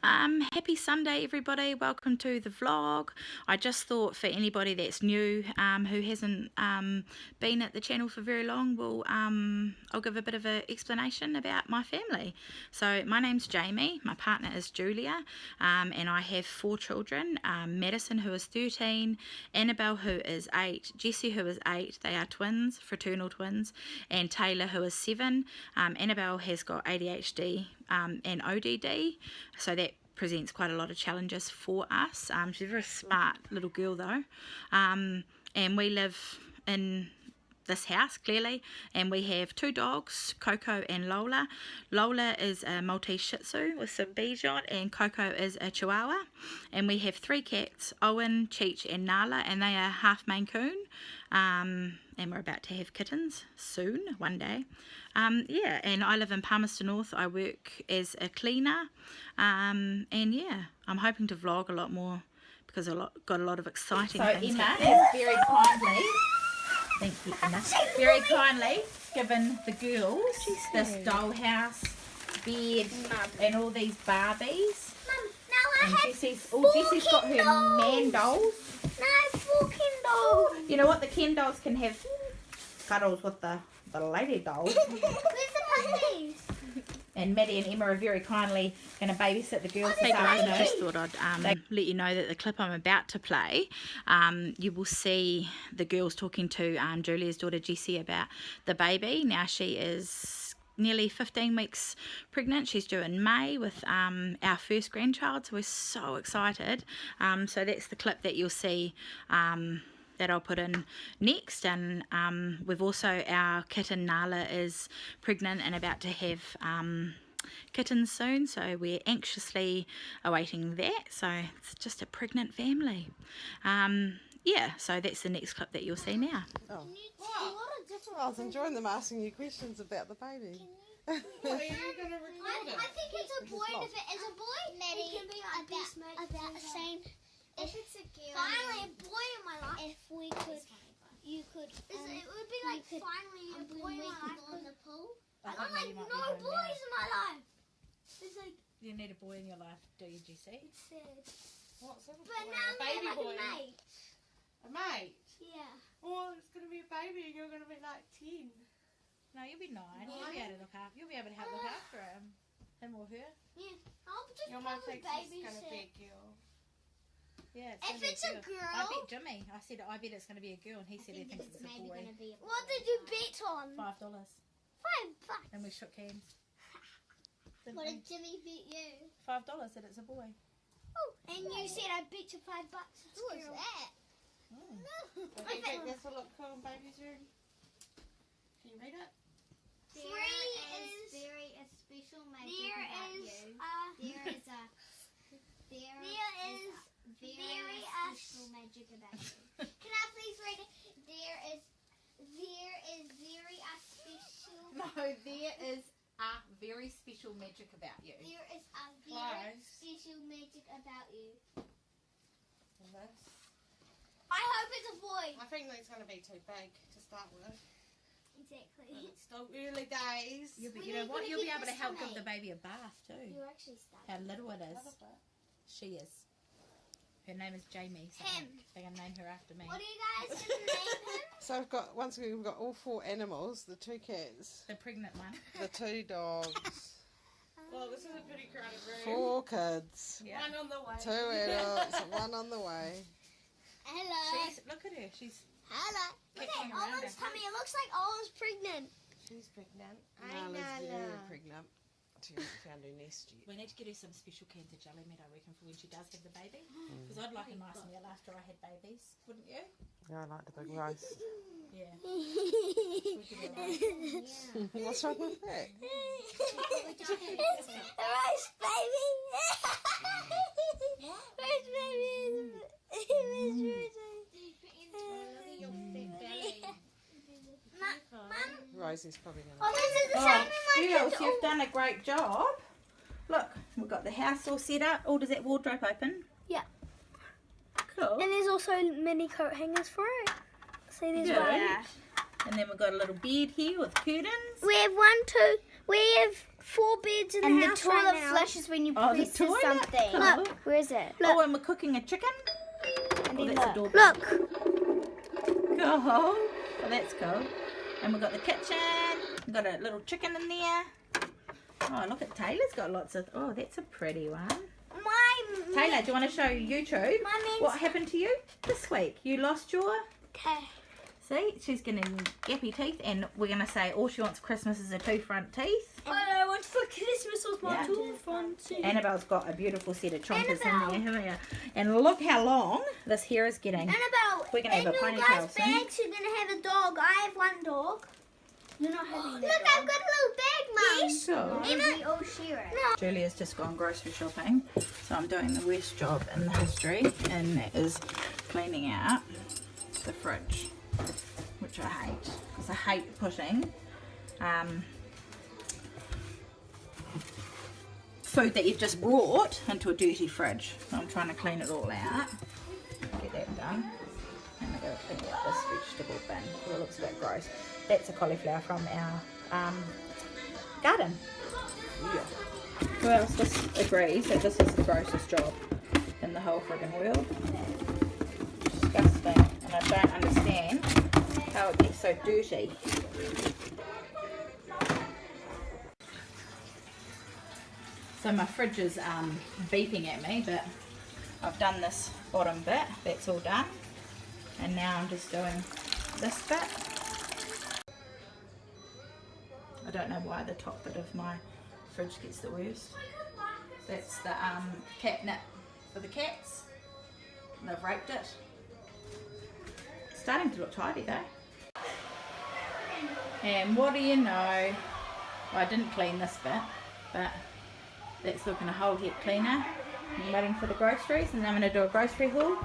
Happy Sunday everybody, welcome to the vlog. I just thought for anybody that's new who hasn't been at the channel for very long, I'll give a bit of an explanation about my family. So my name's Jamie, my partner is Julia, and I have 4 children, Madison who is 13, Annabelle who is 8, Jessie who is 8, they are twins, fraternal twins, and Taylor who is 7. Annabelle has got ADHD and ODD, so that presents quite a lot of challenges for us. She's a very smart little girl though, and we live in this house clearly, and we have 2 dogs, Coco and Lola. Lola is a Maltese Shih Tzu with some Bichon, and Coco is a Chihuahua, and we have 3 cats, Owen, Cheech and Nala, and they are half Maine Coon, and we're about to have kittens soon, one day. Yeah, and I live in Palmerston North. I work as a cleaner, and yeah, I'm hoping to vlog a lot more because I've got a lot of exciting things. Emma has very kindly, thank you Emma, very kindly given the girls this dollhouse, bed, and all these Barbies. And Jessie's got her man dolls. No, 4 Ken dolls. You know what, the Ken dolls can have cuddles with the lady dolls. Where's the puppies? And Maddie and Emma are very kindly going to babysit the girls this afternoon. I just thought I'd let you know that the clip I'm about to play, you will see the girls talking to Julia's daughter Jessie about the baby. Now she is nearly 15 weeks pregnant. She's due in May with our first grandchild, so we're so excited. So that's the clip that you'll see that I'll put in next. And we've also, our kitten Nala is pregnant and about to have kittens soon, so we're anxiously awaiting that. So it's just a pregnant family. Yeah, so that's the next clip that you'll see now. Oh. Wow. I was enjoying them asking you questions about the baby. What are you going to record it? I think it's a boy, and if it is a boy, Maddie, it can be about saying, if it's a girl, finally a boy in my life. If we could, you could. It would be like finally a boy in my life in the pool. I got like no boys in my life. It's like you need a boy in your life, do you, Jessie? It's sad. What's a But boy? now A baby like boy? a mate. A mate? Yeah. Well, it's going to be a baby and you're going to be like 10. No, you'll be 9. You'll be able to look after. You'll be able to help look after him or her. Yeah. I'll just Your mum probably thinks it's going to babysit. be a girl. Yeah, If it's a girl, I bet Jimmy. I bet it's going to be a girl, and he said he thinks it's a boy. What did you bet on? $5. $5. And we shook hands. What did Jimmy bet you? $5 that it's a boy. Oh, and you said I bet you $5. Who was that? Do you think this will look cool in baby's room? Can you read it? There is very a special magic about you. There is very special magic about you. Can I please read it? There is very special. No, there is a very special magic about you. There is a very special magic about you. And this? I hope it's a boy. I think that's going to be too big to start with. Exactly. It's still early days. You know what? You'll be able to help give the baby a bath too. You actually started. How little it is. She is. Her name is Jamie. So they're going to name her after me. What are you guys going to name him? So we've got all 4 animals, the 2 cats, The pregnant one. the 2 dogs, Well, this is a pretty crowded room. 4 kids, Yeah. One on the way. 2 adults, 1 on the way. Hello. Look at her. She's Hello. Look at Kicking around Owen's her. tummy. It looks like Owen's pregnant. She's pregnant. Hi, Nala's Nala. very pregnant. She hasn't found her nest yet. We need to get her some special cans of jelly meat, I reckon, for when she does have the baby. Because I'd like a nice meal after I had babies, wouldn't you? Yeah, I like the big roast. Yeah. What's wrong with that? Rice baby. Rice baby. Rosie's probably going Oh, this is the same in my Girls, kitchen. you've done a great job. Look, we've got the house all set up. Oh, does that wardrobe open? Yeah. Cool. And there's also mini coat hangers for it. See, there's Good. one. And then we've got a little bed here with curtains. We have 1, 2. We have 4 beds in the house. And the toilet flushes when you press something. Look, where is it? Look. Oh, and we're cooking a chicken. And oh, then that's look. adorable. Cool. Oh, that's cool. And we've got the kitchen. We've got a little chicken in there. Oh, look at Taylor's got lots of... Oh, that's a pretty one. Taylor, do you want to show YouTube what happened to you this week? You lost your... Okay. See, she's getting gappy teeth, and we're going to say all she wants for Christmas is her 2 front teeth. All I want for Christmas was my 2 front teeth. Annabelle's got a beautiful set of chompers in there, haven't you? And look how long this hair is getting. Annabelle, we're going to have a ponytail soon. Bags, you're going to have a dog. I have 1 dog. You're not having that. Look, I've got a little bag, Mum. Yes. Cool. Emma, we all share it. No. Julia's just gone grocery shopping, so I'm doing the worst job in the history, and that is cleaning out the fridge, which I hate, because I hate putting food that you've just brought into a dirty fridge. So I'm trying to clean it all out, get that done, and I'm going to clean out this vegetable bin because it looks a bit gross. That's a cauliflower from our garden. Yeah. Who else just agrees that this is the grossest job in the whole friggin' world? Disgusting, and I don't understand how it gets so dirty. So my fridge is beeping at me, but I've done this bottom bit, that's all done, and now I'm just doing this bit. I don't know why the top bit of my fridge gets the worst. That's the catnip for the cats. And I've raked it. It's starting to look tidy though. And what do you know? Well, I didn't clean this bit, but that's looking a whole heap cleaner. I'm waiting for the groceries, and then I'm going to do a grocery haul.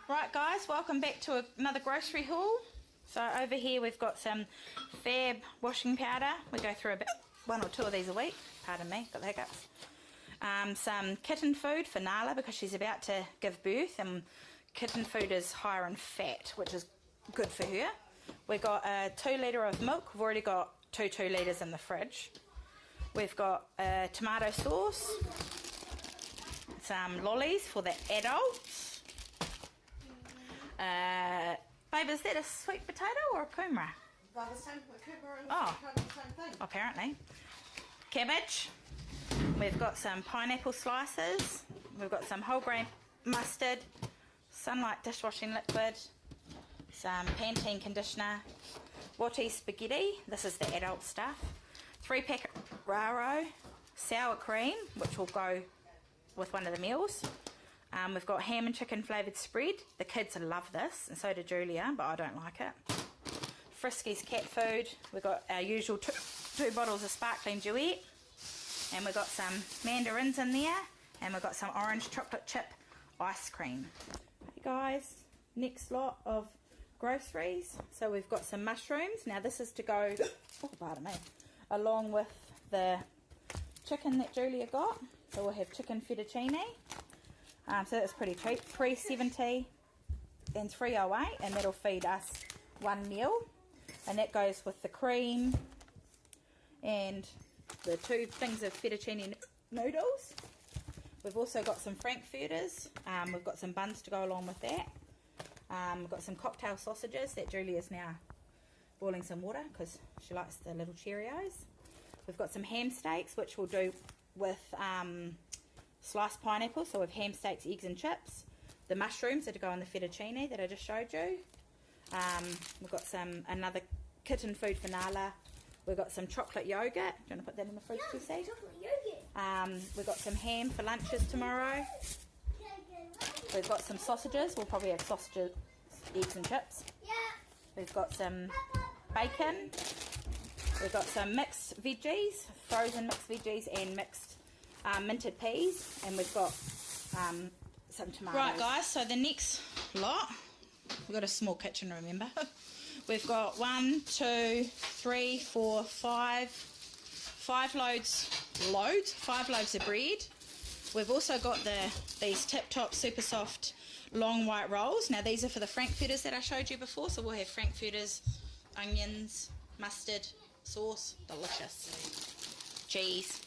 Right guys, welcome back to another grocery haul. So over here we've got some Fab washing powder. We go through about 1 or 2 of these a week. Pardon me, got the hiccups. Some kitten food for Nala because she's about to give birth, and kitten food is higher in fat, which is good for her. We've got a 2 litre of milk. We've already got 2 litres in the fridge. We've got tomato sauce, some lollies for the adults. Babe, is that a sweet potato or a kumara? They're the same, Oh, kind of the same thing. apparently. Cabbage. We've got some pineapple slices. We've got some whole grain mustard, Sunlight dishwashing liquid, some Pantene conditioner, Wati spaghetti. This is the adult stuff. 3-pack Raro sour cream, which will go with one of the meals. We've got ham and chicken flavoured spread. The kids love this, and so do Julia, but I don't like it. Friskies cat food. We've got our usual 2 bottles of sparkling duet. And we've got some mandarins in there. And we've got some orange chocolate chip ice cream. Hey guys, next lot of groceries. So we've got some mushrooms. Now this is to go, oh pardon me, along with the chicken that Julia got. So we'll have chicken fettuccine. So that's pretty cheap, $3.70 and $3.08, and that'll feed us 1 meal. And that goes with the cream and the 2 things of fettuccine noodles. We've also got some frankfurters. We've got some buns to go along with that. We've got some cocktail sausages that Julia's now boiling some water because she likes the little Cheerios. We've got some ham steaks, which we'll do with sliced pineapple, so with ham steaks, eggs and chips. The mushrooms that go on the fettuccine that I just showed you. We've got another kitten food for Nala. We've got some chocolate yogurt. Do you want to put that in the fridge to see? Chocolate yogurt. We've got some ham for lunches tomorrow. We've got some sausages. We'll probably have sausages, eggs and chips. Yeah. We've got some bacon. We've got some mixed veggies, frozen mixed veggies and mixed minted peas. And we've got some tomatoes. Right guys, so the next lot, we've got a small kitchen, remember. We've got 5 loads of bread. We've also got these Tip Top super soft long white rolls. Now these are for the frankfurters that I showed you before, so we'll have frankfurters, onions, mustard, sauce, delicious. Cheese.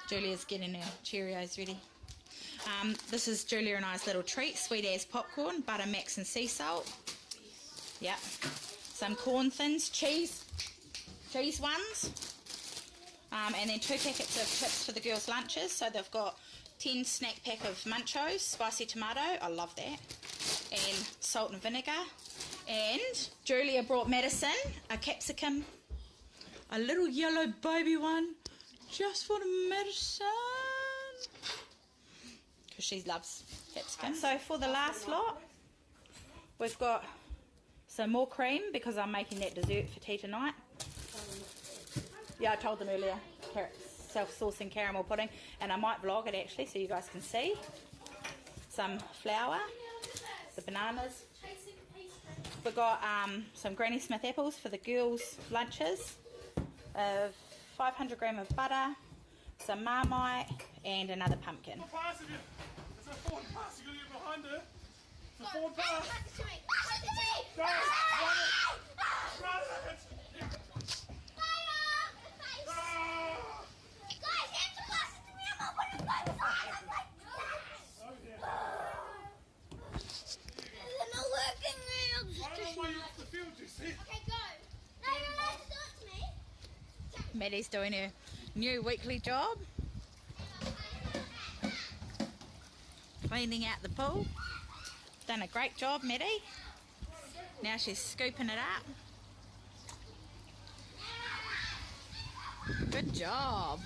Julia's getting her Cheerios ready. This is Julia and I's little treat, sweet as popcorn, butter, max and sea salt. Yep. Some corn thins, cheese ones. And then 2 packets of chips for the girls' lunches. So they've got 10 snack pack of Munchos, spicy tomato, I love that, and salt and vinegar. And Julia brought Madison a capsicum, a little yellow baby one, just for the Madison, because she loves capsicum. So for the last lot, we've got some more cream because I'm making that dessert for tea tonight. Yeah, I told them earlier, self-saucing caramel pudding, and I might vlog it actually so you guys can see. Some flour, the bananas. We've got some Granny Smith apples for the girls' lunches, 500 grams of butter, some Marmite, and another pumpkin. It's a forward pass, you're going to get behind her. It's a forward pass. Run it! Maddie's doing her new weekly job, cleaning out the pool. Done a great job, Maddie. Now she's scooping it up. Good job.